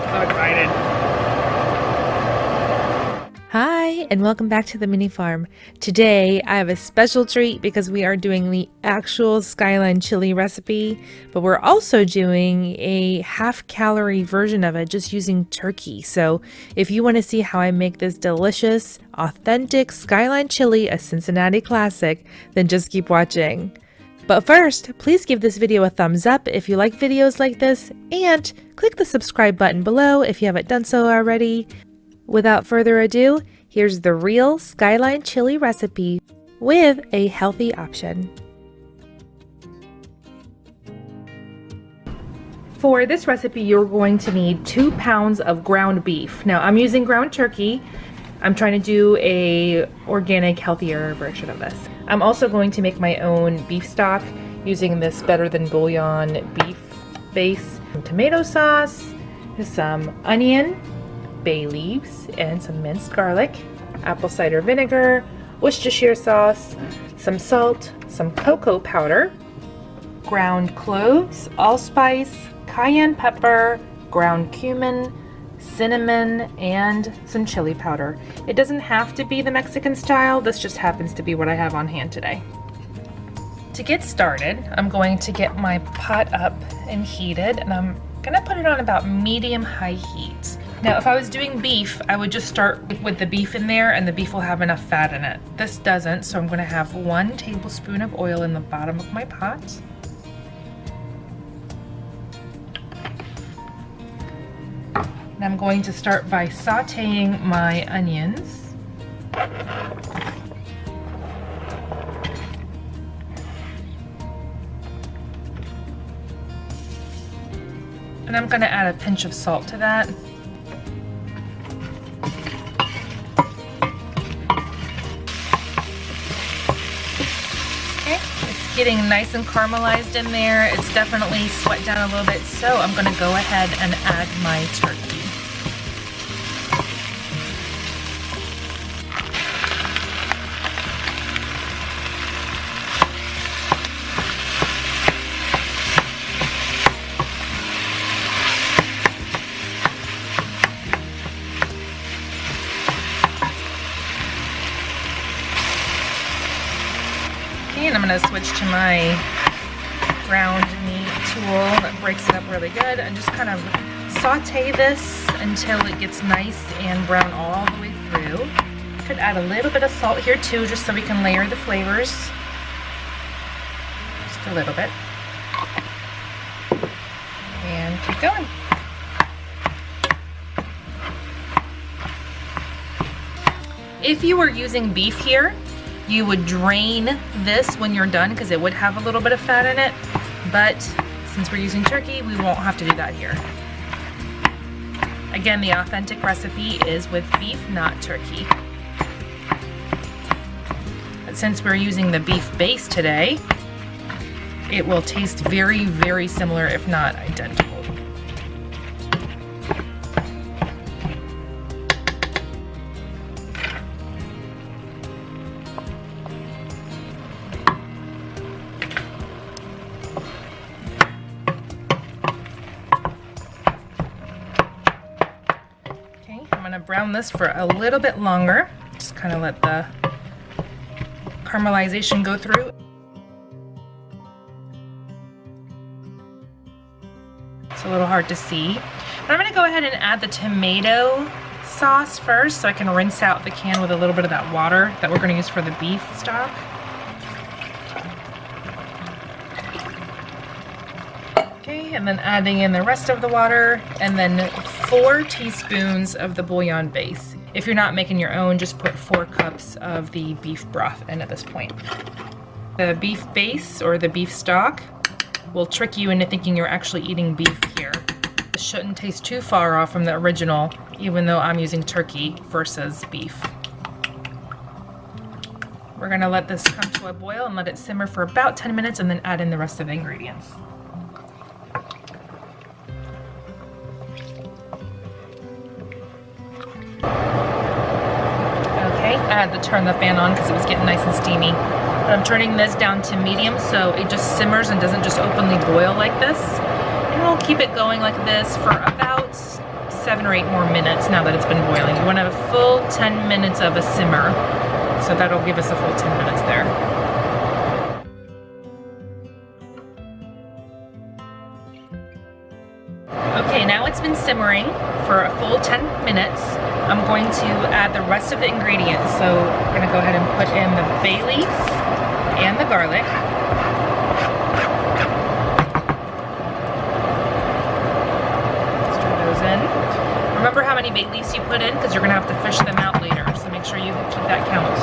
So excited. Hi, and welcome back to the mini farm. Today I have a special treat because we are doing the actual Skyline Chili recipe, but we're also doing a half-calorie version of it just using turkey. So if you want to see how I make this delicious, authentic Skyline Chili, a Cincinnati classic, then just keep watching. But first, please give this video a thumbs up if you like videos like this, and click the subscribe button below if you haven't done so already. Without further ado, here's the real Skyline Chili recipe with a healthy option. For this recipe, you're going to need 2 pounds of ground beef. Now, I'm using ground turkey. I'm trying to do a organic, healthier version of this. I'm also going to make my own beef stock using this Better Than Bouillon beef base. Some tomato sauce, some onion, bay leaves, and some minced garlic, apple cider vinegar, Worcestershire sauce, some salt, some cocoa powder, ground cloves, allspice, cayenne pepper, ground cumin, cinnamon, and some chili powder. It doesn't have to be the Mexican style, this just happens to be what I have on hand today. To get started, I'm going to get my pot up and heated, and I'm gonna put it on about medium-high heat. Now, if I was doing beef, I would just start with the beef in there and the beef will have enough fat in it. This doesn't, so I'm gonna have 1 tablespoon of oil in the bottom of my pot. And I'm going to start by sauteing my onions. And I'm gonna add a pinch of salt to that. Getting nice and caramelized in there. It's definitely sweat down a little bit, so I'm going to go ahead and add my turkey. And I'm going to switch to my ground meat tool that breaks it up really good and just kind of saute this until it gets nice and brown all the way through. Could add a little bit of salt here too, just so we can layer the flavors. Just a little bit. And keep going. If you were using beef here, you would drain this when you're done because it would have a little bit of fat in it, but since we're using turkey, we won't have to do that here. Again, the authentic recipe is with beef, not turkey. But since we're using the beef base today, it will taste very, very similar, if not identical. I'm going to brown this for a little bit longer. Just kind of let the caramelization go through. It's a little hard to see. But I'm going to go ahead and add the tomato sauce first so I can rinse out the can with a little bit of that water that we're going to use for the beef stock. Okay, and then adding in the rest of the water, and then 4 teaspoons of the bouillon base. If you're not making your own, just put 4 cups of the beef broth in at this point. The beef base, or the beef stock, will trick you into thinking you're actually eating beef here. It shouldn't taste too far off from the original, even though I'm using turkey versus beef. We're gonna let this come to a boil and let it simmer for about 10 minutes and then add in the rest of the ingredients. I had to turn the fan on because it was getting nice and steamy. But I'm turning this down to medium so it just simmers and doesn't just openly boil like this. And we'll keep it going like this for about 7 or 8 more minutes now that it's been boiling. You want to have a full 10 minutes of a simmer. So that'll give us a full 10 minutes there. Okay, now it's been simmering for a full 10 minutes. I'm going to add the rest of the ingredients. So we're going to go ahead and put in the bay leaves and the garlic. Stir those in. Remember how many bay leaves you put in, because you're going to have to fish them out later. So make sure you keep that count.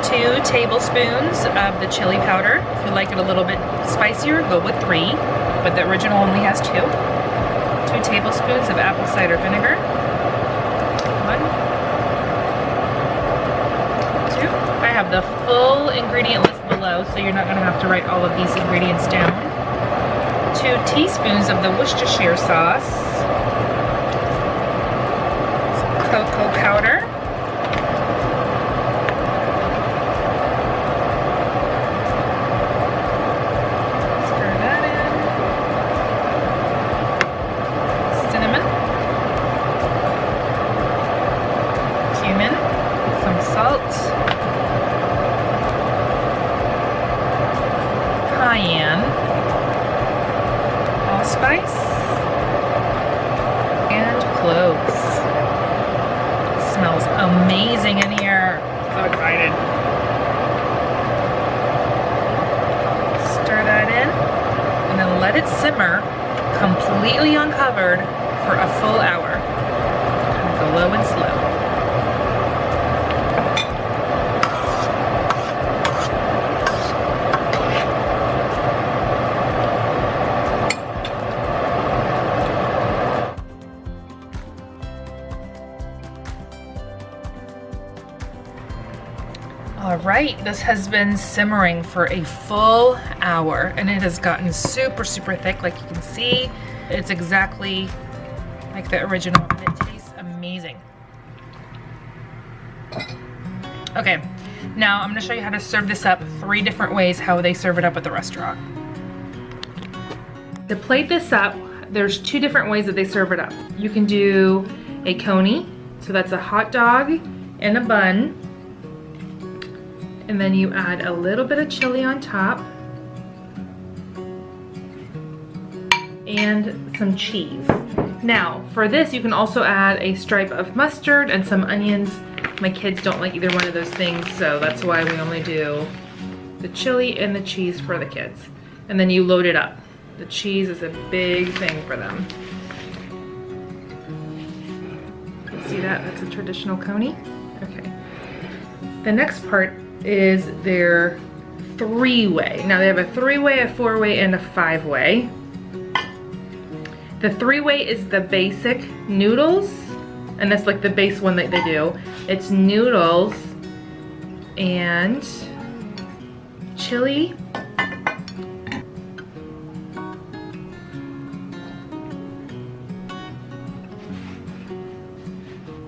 2 tablespoons of the chili powder. If you like it a little bit spicier, go with 3, but the original only has 2. 2 tablespoons of apple cider vinegar. 1, 2. I have the full ingredient list below, so you're not going to have to write all of these ingredients down. 2 teaspoons of the Worcestershire sauce. Some cocoa powder. Cumin, some salt, cayenne, allspice, and cloves. It smells amazing in here. So excited. Stir that in and then let it simmer completely uncovered for a full hour. Kind of go low and slow. All right, this has been simmering for a full hour and it has gotten super, super thick. Like you can see, it's exactly like the original and it tastes amazing. Okay, now I'm gonna show you how to serve this up 3 different ways how they serve it up at the restaurant. To plate this up, there's 2 different ways that they serve it up. You can do a coney, so that's a hot dog and a bun. And then you add a little bit of chili on top and some cheese. Now, for this, you can also add a stripe of mustard and some onions. My kids don't like either one of those things, so that's why we only do the chili and the cheese for the kids. And then you load it up. The cheese is a big thing for them. See that? That's a traditional coney. Okay. The next part is their 3-way. Now they have a 3-way, a 4-way, and a 5-way. The 3-way is the basic noodles, and that's like the base one that they do. It's noodles and chili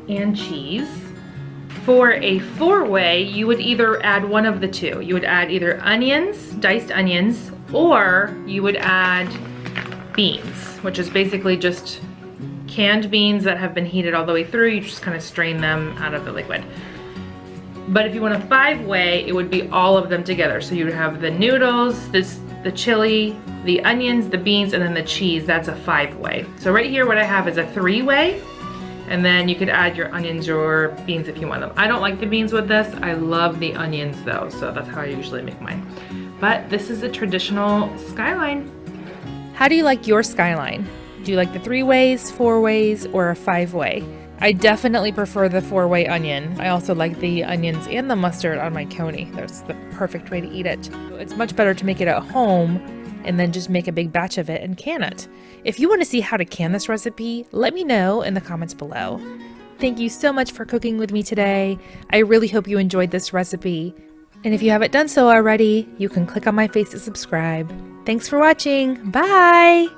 and cheese. For a 4-way, you would either add one of the 2. You would add either onions, diced onions, or you would add beans, which is basically just canned beans that have been heated all the way through. You just kind of strain them out of the liquid. But if you want a 5-way, it would be all of them together. So you would have the noodles, the chili, the onions, the beans, and then the cheese. That's a 5-way. So right here, what I have is a 3-way. And then you could add your onions or beans if you want them. I don't like the beans with this. I love the onions though, so that's how I usually make mine. But this is a traditional skyline. How do you like your skyline? Do you like the 3-ways, 4-ways, or a 5-way? I definitely prefer the 4-way onion. I also like the onions and the mustard on my coney. That's the perfect way to eat it. It's much better to make it at home and then just make a big batch of it and can it. If you want to see how to can this recipe, let me know in the comments below. Thank you so much for cooking with me today. I really hope you enjoyed this recipe. And if you haven't done so already, you can click on my face to subscribe. Thanks for watching. Bye!